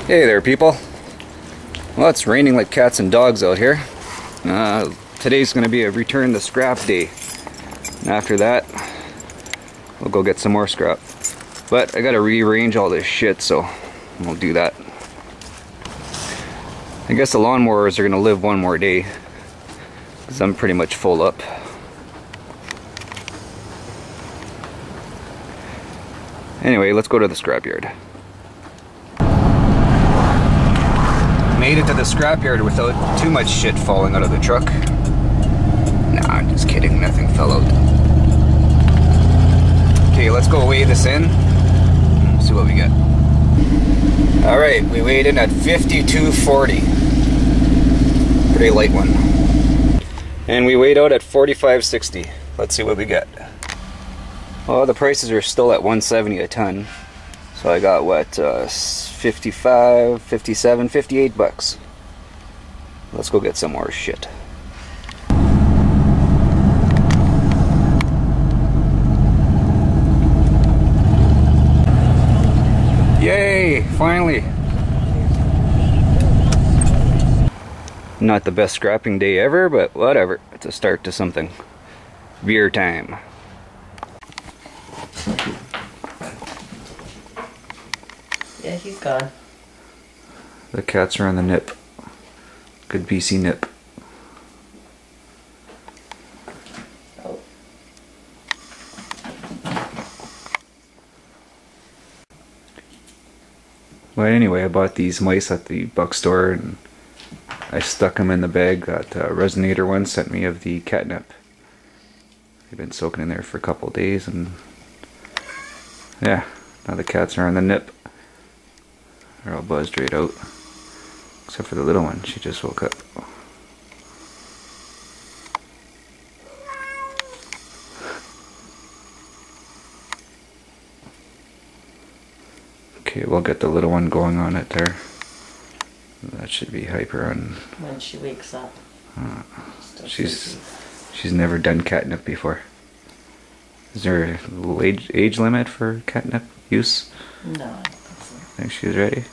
Hey there, people. Well, it's raining like cats and dogs out here. Today's going to be a return the scrap day. And after that, we'll go get some more scrap. But I got to rearrange all this shit, so we'll do that. I guess the lawnmowers are going to live one more day, because I'm pretty much full up. Anyway, let's go to the scrapyard. Made it to the scrapyard without too much shit falling out of the truck. Nah, I'm just kidding, nothing fell out. Okay, let's go weigh this in. See what we get. Alright, we weighed in at 52.40. Pretty light one. And we weighed out at 45.60. Let's see what we get. Well, the prices are still at 170 a ton. So I got what, 55, 57, 58 bucks. Let's go get some more shit. Yay, finally. Not the best scrapping day ever, but whatever. It's a start to something. Beer time. Yeah, he's gone. The cats are on the nip. Good BC nip. Oh. Well, anyway, I bought these mice at the buck store and I stuck them in the bag that Resonator One sent me of the catnip. They've been soaking in there for a couple of days, and yeah, now the cats are on the nip. They're all buzzed right out. Except for the little one, she just woke up. Okay, we'll get the little one going on it there. That should be hyper on. When she wakes up. She's never done catnip before. Is there a little age limit for catnip use? No, I don't think so. Think she's ready?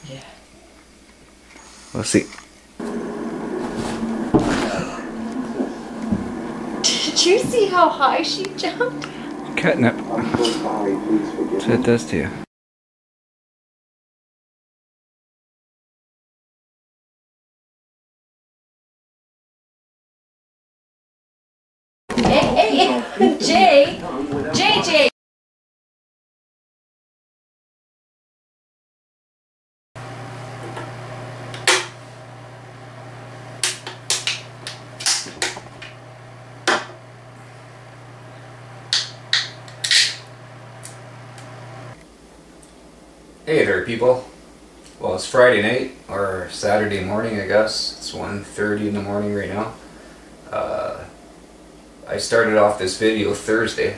Yeah. We'll see. Did you see how high she jumped? Catnip. That's what it does to you. Hey, Jay! JJ! Hey there, people. Well, it's Friday night, or Saturday morning, I guess. It's 1:30 in the morning right now. I started off this video Thursday.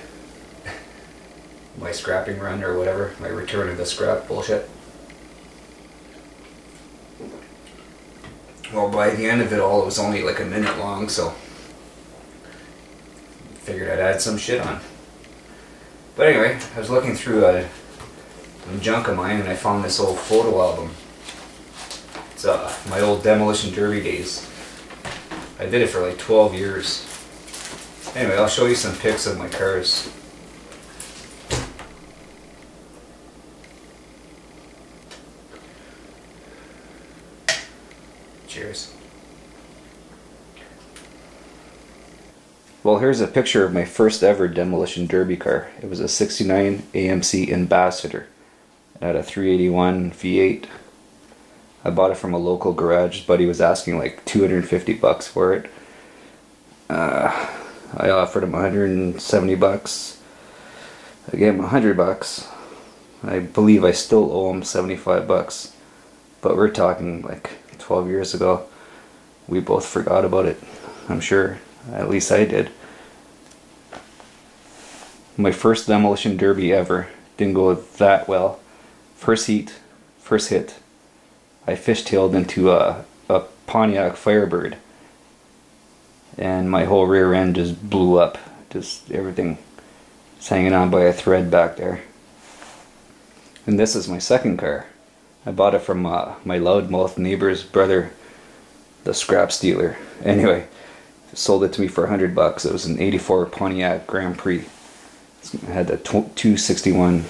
My scrapping run or whatever, my return of the scrap bullshit. Well, by the end of it all, it was only like a minute long, so figured I'd add some shit on. But anyway, I was looking through some junk of mine and I found this old photo album. It's my old demolition derby days. I did it for like 12 years. Anyway, I'll show you some pics of my cars. Cheers. Well, here's a picture of my first ever demolition derby car. It was a 69 AMC Ambassador. It had a 381 V8. I bought it from a local garage. Buddy was asking like 250 bucks for it. I offered him 170 bucks. I gave him 100 bucks. I believe I still owe him 75 bucks. But we're talking like 12 years ago. We both forgot about it, I'm sure. At least I did. My first demolition derby ever. Didn't go that well. First heat, first hit. I fishtailed into a Pontiac Firebird. And my whole rear end just blew up. Just everything is hanging on by a thread back there. And this is my second car. I bought it from my loudmouth neighbor's brother, the scrap stealer. Anyway, sold it to me for $100. It was an '84 Pontiac Grand Prix. It had the 261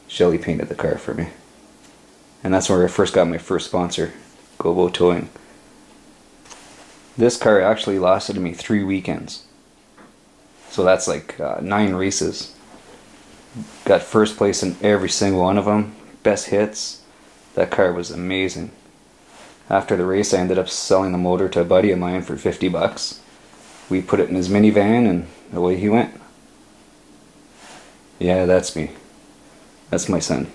Shelly painted the car for me. And that's where I first got my first sponsor, Gobo Towing. This car actually lasted me 3 weekends. So that's like 9 races. Got first place in every single one of them. Best hits. That car was amazing. After the race, I ended up selling the motor to a buddy of mine for $50. We put it in his minivan and away he went. Yeah, that's me. That's my son.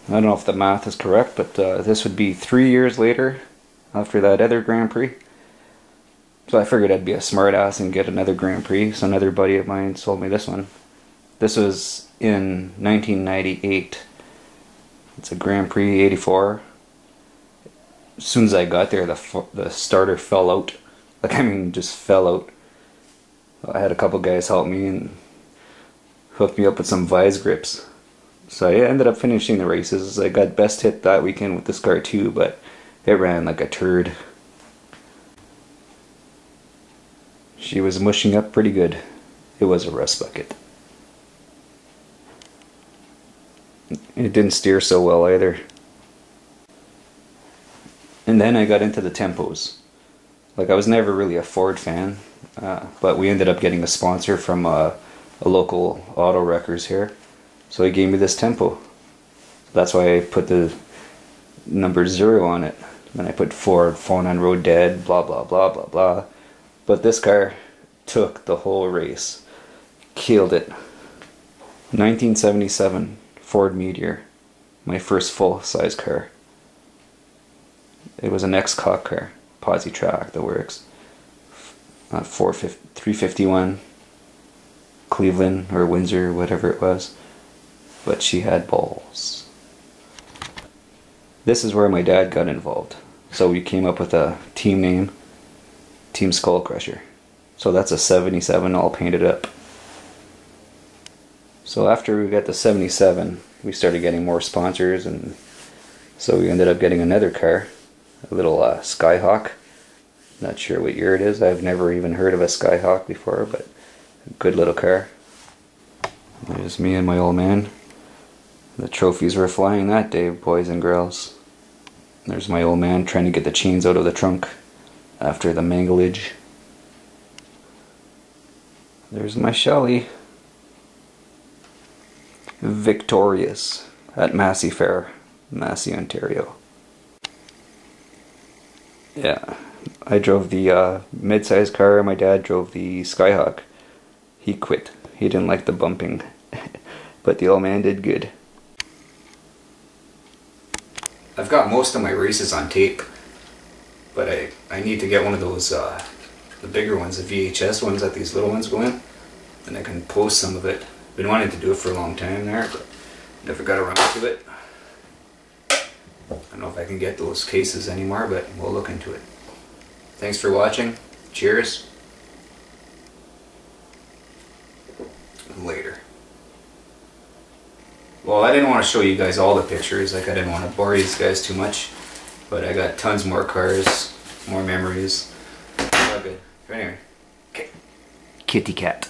I don't know if the math is correct, but this would be 3 years later after that other Grand Prix. So I figured I'd be a smartass and get another Grand Prix. So another buddy of mine sold me this one. This was in 1998. It's a Grand Prix '84. As soon as I got there, the starter fell out. Like, I mean, just fell out. I had a couple guys help me and hooked me up with some vise grips. So I ended up finishing the races. I got best hit that weekend with this car too, but it ran like a turd. She was mushing up pretty good. It was a rust bucket. It didn't steer so well either. And then I got into the tempos. Like, I was never really a Ford fan, but we ended up getting a sponsor from a local auto wreckers here. So he gave me this tempo. That's why I put the number 0 on it. Then I put Ford, phone on road dead, blah blah blah blah blah. But this car took the whole race. Killed it. 1977 Ford Meteor. My first full-size car. It was an ex-cock car. Posi track, the works. 351. Cleveland or Windsor, whatever it was. But she had balls. This is where my dad got involved. So we came up with a team name. Team Skull Crusher. So that's a 77 all painted up. So after we got the 77, we started getting more sponsors, and so we ended up getting another car, a little Skyhawk. Not sure what year it is. I've never even heard of a Skyhawk before, but a good little car. There's me and my old man. The trophies were flying that day, boys and girls. There's my old man trying to get the chains out of the trunk after the manglage. There's my Shelly. Victorious at Massey Fair, Massey, Ontario. Yeah, I drove the mid-sized car. My dad drove the Skyhawk. He quit. He didn't like the bumping, but the old man did good. I've got most of my races on tape, but I need to get one of those, the bigger ones, the VHS ones that these little ones go in, and I can post some of it. Been wanting to do it for a long time there, but never got around to it. I don't know if I can get those cases anymore, but we'll look into it. Thanks for watching. Cheers. Later. Well, I didn't want to show you guys all the pictures, like I didn't want to bore you guys too much, but I got tons more cars, more memories. All good. Anyway, okay. Kitty cat.